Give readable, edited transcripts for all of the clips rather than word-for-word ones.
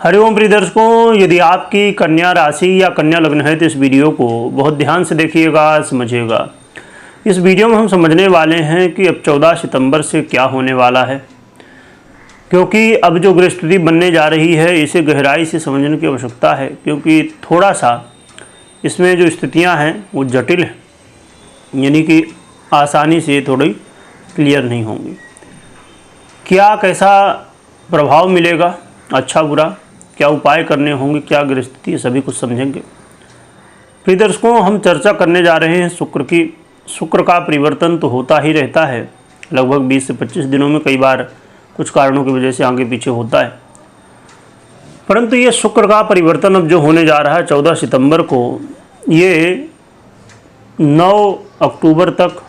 हरिओम प्रिय दर्शकों, यदि आपकी कन्या राशि या कन्या लग्न है तो इस वीडियो को बहुत ध्यान से देखिएगा, समझिएगा। इस वीडियो में हम समझने वाले हैं कि अब 14 सितंबर से क्या होने वाला है, क्योंकि अब जो ग्रह स्थिति बनने जा रही है इसे गहराई से समझने की आवश्यकता है, क्योंकि थोड़ा सा इसमें जो स्थितियां हैं वो जटिल हैं, यानी कि आसानी से थोड़ी क्लियर नहीं होंगी। क्या कैसा प्रभाव मिलेगा, अच्छा बुरा, क्या उपाय करने होंगे, क्या ग्रह स्थिति, सभी कुछ समझेंगे। प्रिय दर्शकों, हम चर्चा करने जा रहे हैं शुक्र की। शुक्र का परिवर्तन तो होता ही रहता है, लगभग 20 से 25 दिनों में, कई बार कुछ कारणों की वजह से आगे पीछे होता है। परंतु ये शुक्र का परिवर्तन अब जो होने जा रहा है 14 सितंबर को, ये 9 अक्टूबर तक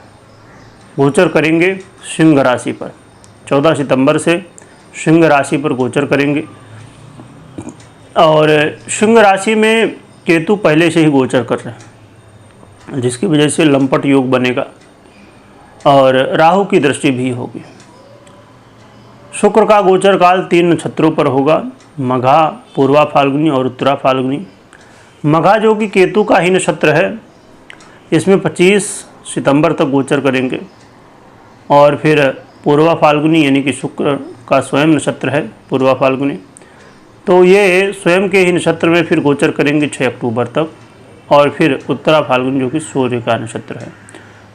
गोचर करेंगे सिंह राशि पर। 14 सितंबर से सिंह राशि पर गोचर करेंगे और सिंह राशि में केतु पहले से ही गोचर कर रहे हैं, जिसकी वजह से लंपट योग बनेगा और राहु की दृष्टि भी होगी। शुक्र का गोचर काल 3 नक्षत्रों पर होगा, मघा, पूर्वा फाल्गुनी और उत्तरा फाल्गुनी। मघा जो कि केतु का ही नक्षत्र है, इसमें 25 सितंबर तक गोचर करेंगे और फिर पूर्वा फाल्गुनी यानी कि शुक्र का स्वयं नक्षत्र है पूर्वा फाल्गुनी, तो ये स्वयं के ही नक्षत्र में फिर गोचर करेंगे 6 अक्टूबर तक, और फिर उत्तरा फाल्गुनी जो कि सूर्य का नक्षत्र है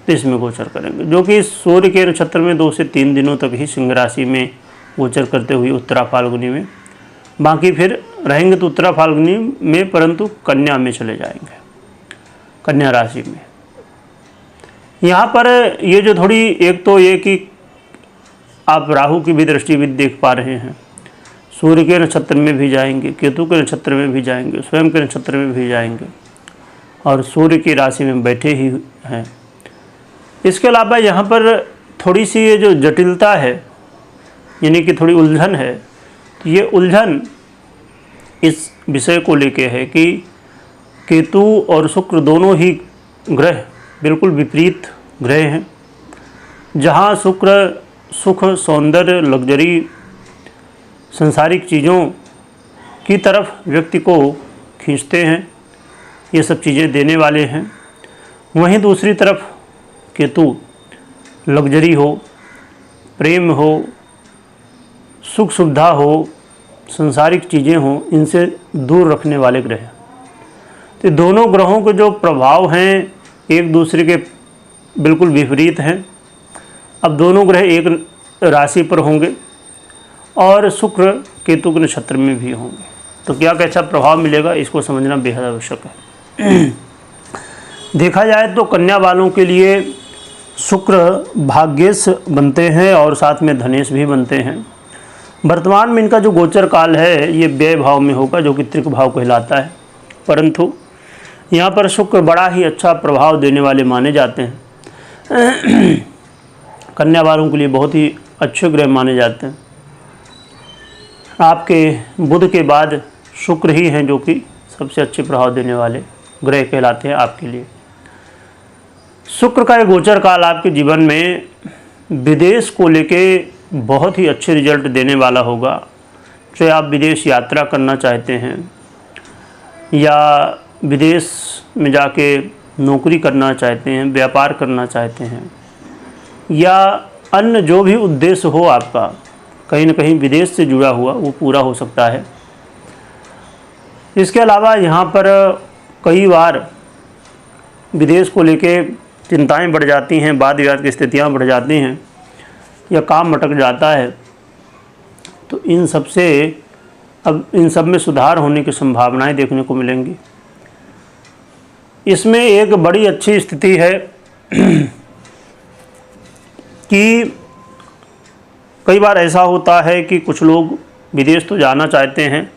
तो इसमें गोचर करेंगे, जो कि सूर्य के नक्षत्र में 2 से 3 दिनों तक ही सिंह राशि में गोचर करते हुए उत्तरा फाल्गुनी में, बाकी फिर रहेंगे तो उत्तरा फाल्गुनी में, परंतु कन्या में चले जाएंगे, कन्या राशि में। यहाँ पर ये जो थोड़ी, एक तो ये कि आप राहु की भी दृष्टि भी देख पा रहे हैं, सूर्य के नक्षत्र में भी जाएंगे, केतु के नक्षत्र में भी जाएंगे, स्वयं के नक्षत्र में भी जाएंगे और सूर्य की राशि में बैठे ही हैं। इसके अलावा यहाँ पर थोड़ी सी ये जो जटिलता है, यानी कि थोड़ी उलझन है, तो ये उलझन इस विषय को लेके है कि केतु और शुक्र दोनों ही ग्रह बिल्कुल विपरीत ग्रह हैं। जहाँ शुक्र सुख, सौंदर्य, लग्जरी, संसारिक चीज़ों की तरफ व्यक्ति को खींचते हैं, ये सब चीज़ें देने वाले हैं, वहीं दूसरी तरफ केतु लग्जरी हो, प्रेम हो, सुख सुविधा हो, संसारिक चीज़ें हो, इनसे दूर रखने वाले ग्रह हैं। तो दोनों ग्रहों के जो प्रभाव हैं एक दूसरे के बिल्कुल विपरीत हैं। अब दोनों ग्रह एक राशि पर होंगे और शुक्र केतु के नक्षत्र में भी होंगे, तो क्या कैसा प्रभाव मिलेगा इसको समझना बेहद आवश्यक है। देखा जाए तो कन्या वालों के लिए शुक्र भाग्येश बनते हैं और साथ में धनेश भी बनते हैं। वर्तमान में इनका जो गोचर काल है ये व्यय भाव में होगा, जो कि त्रिक भाव कहलाता है, परंतु यहाँ पर शुक्र बड़ा ही अच्छा प्रभाव देने वाले माने जाते हैं। कन्या वालों के लिए बहुत ही अच्छे ग्रह माने जाते हैं। आपके बुध के बाद शुक्र ही हैं जो कि सबसे अच्छे प्रभाव देने वाले ग्रह कहलाते हैं आपके लिए। शुक्र का ये गोचर काल आपके जीवन में विदेश को लेके बहुत ही अच्छे रिजल्ट देने वाला होगा। चाहे आप विदेश यात्रा करना चाहते हैं या विदेश में जाके नौकरी करना चाहते हैं, व्यापार करना चाहते हैं, या अन्य जो भी उद्देश्य हो आपका कहीं न कहीं विदेश से जुड़ा हुआ, वो पूरा हो सकता है। इसके अलावा यहाँ पर कई बार विदेश को लेके चिंताएं बढ़ जाती हैं, वाद विवाद की स्थितियाँ बढ़ जाती हैं या काम अटक जाता है, तो इन सब से अब इन सब में सुधार होने की संभावनाएं देखने को मिलेंगी। इसमें एक बड़ी अच्छी स्थिति है कि कई बार ऐसा होता है कि कुछ लोग विदेश तो जाना चाहते हैं,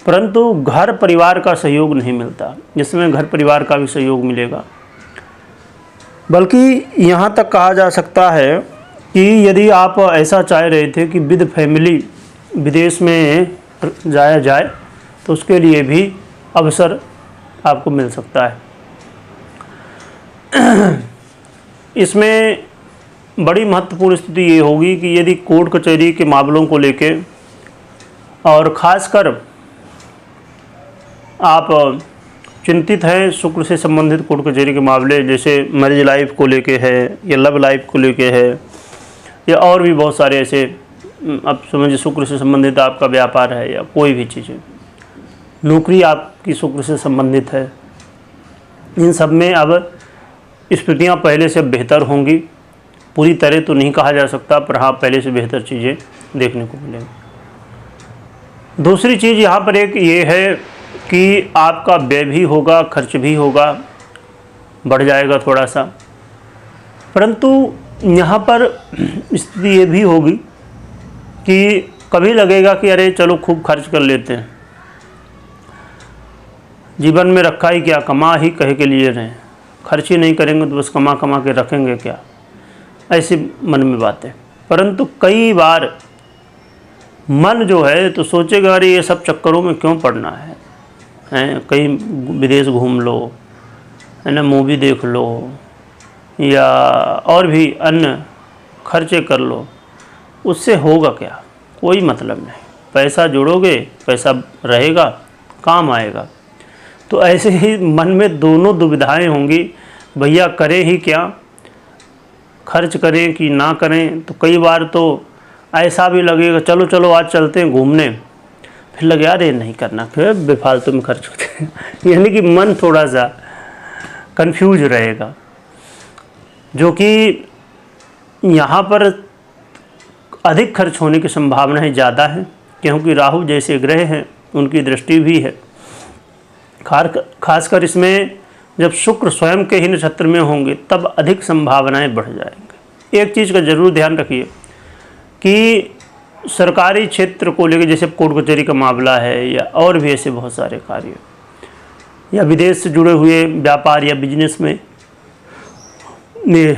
परंतु घर परिवार का सहयोग नहीं मिलता। जिसमें घर परिवार का भी सहयोग मिलेगा, बल्कि यहाँ तक कहा जा सकता है कि यदि आप ऐसा चाह रहे थे कि विद फैमिली विदेश में जाया जाए, तो उसके लिए भी अवसर आपको मिल सकता है। इसमें बड़ी महत्वपूर्ण स्थिति ये होगी कि यदि कोर्ट कचहरी के मामलों को लेके और ख़ासकर आप चिंतित हैं शुक्र से संबंधित कोर्ट कचहरी के मामले, जैसे मैरिज लाइफ को लेके है या लव लाइफ को लेके है या और भी बहुत सारे ऐसे, अब समझिए शुक्र से संबंधित आपका व्यापार है या कोई भी चीज़ है, नौकरी आपकी शुक्र से संबंधित है, इन सब में अब स्थितियाँ पहले से बेहतर होंगी। पूरी तरह तो नहीं कहा जा सकता, पर हाँ पहले से बेहतर चीज़ें देखने को मिलेंगी। दूसरी चीज़ यहाँ पर एक ये है कि आपका व्यय भी होगा, खर्च भी होगा, बढ़ जाएगा थोड़ा सा, परंतु यहाँ पर स्थिति ये भी होगी कि कभी लगेगा कि अरे चलो खूब खर्च कर लेते हैं, जीवन में रखा ही क्या, कमा ही कहे के लिए रहें, खर्च ही नहीं करेंगे तो बस कमा कमा के रखेंगे क्या, ऐसी मन में बातें। परंतु कई बार मन जो है तो सोचेगा अरे ये सब चक्करों में क्यों पड़ना है, कहीं विदेश घूम लो, है ना, मूवी देख लो या और भी अन्य खर्चे कर लो, उससे होगा क्या, कोई मतलब नहीं। पैसा जोड़ोगे, पैसा रहेगा, काम आएगा। तो ऐसे ही मन में दोनों दुविधाएं होंगी, भैया करें ही क्या, खर्च करें कि ना करें। तो कई बार तो ऐसा भी लगेगा चलो चलो आज चलते हैं घूमने, फिर लगे अरे नहीं करना, फिर बेफालतू में खर्च होते हैं यानी कि मन थोड़ा सा कंफ्यूज रहेगा, जो कि यहाँ पर अधिक खर्च होने की संभावनाएं ज़्यादा है, क्योंकि राहु जैसे ग्रह हैं उनकी दृष्टि भी है। खासकर इसमें जब शुक्र स्वयं के ही नक्षत्र में होंगे तब अधिक संभावनाएं बढ़ जाएंगी। एक चीज़ का ज़रूर ध्यान रखिए कि सरकारी क्षेत्र को लेकर, जैसे कोर्ट कचहरी का मामला है या और भी ऐसे बहुत सारे कार्य, या विदेश से जुड़े हुए व्यापार या बिजनेस में,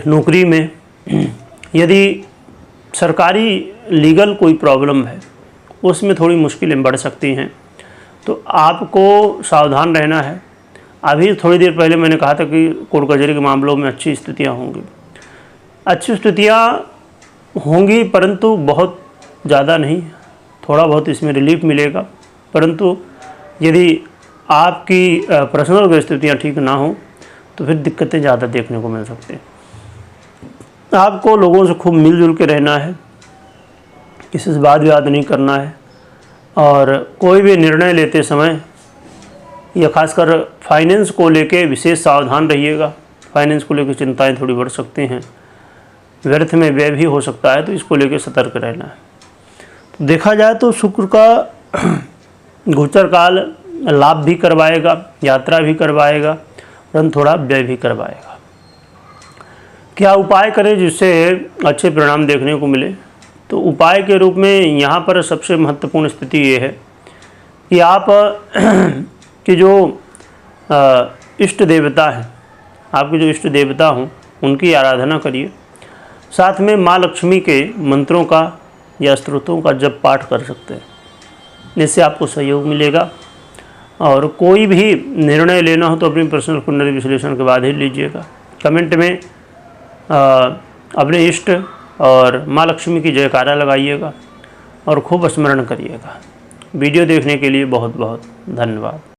नौकरी में, यदि सरकारी लीगल कोई प्रॉब्लम है उसमें थोड़ी मुश्किलें बढ़ सकती हैं, तो आपको सावधान रहना है। अभी थोड़ी देर पहले मैंने कहा था कि कोर्ट कचहरी के मामलों में अच्छी स्थितियां होंगी, अच्छी स्थितियां होंगी, परंतु बहुत ज़्यादा नहीं, थोड़ा बहुत इसमें रिलीफ मिलेगा। परंतु यदि आपकी पर्सनल स्थितियाँ ठीक ना हो तो फिर दिक्कतें ज़्यादा देखने को मिल सकती हैं। आपको लोगों से खूब मिलजुल के रहना है, किसी से वाद विवाद नहीं करना है, और कोई भी निर्णय लेते समय या खासकर फाइनेंस को लेके विशेष सावधान रहिएगा। फाइनेंस को लेकर चिंताएं थोड़ी बढ़ सकती हैं, व्यर्थ में व्यय भी हो सकता है, तो इसको लेकर सतर्क रहना है। तो देखा जाए तो शुक्र का गोचर काल लाभ भी करवाएगा, यात्रा भी करवाएगा, परंतु थोड़ा व्यय भी करवाएगा। क्या उपाय करें जिससे अच्छे परिणाम देखने को मिले? तो उपाय के रूप में यहाँ पर सबसे महत्वपूर्ण स्थिति ये है कि आप कि जो इष्ट देवता हैं, आपके जो इष्ट देवता हों उनकी आराधना करिए। साथ में माँ लक्ष्मी के मंत्रों का या स्तोत्रों का जप पाठ कर सकते हैं, इससे आपको सहयोग मिलेगा। और कोई भी निर्णय लेना हो तो अपनी पर्सनल कुंडली विश्लेषण के बाद ही लीजिएगा। कमेंट में अपने इष्ट और माँ लक्ष्मी की जयकारा लगाइएगा और खूब स्मरण करिएगा। वीडियो देखने के लिए बहुत बहुत धन्यवाद।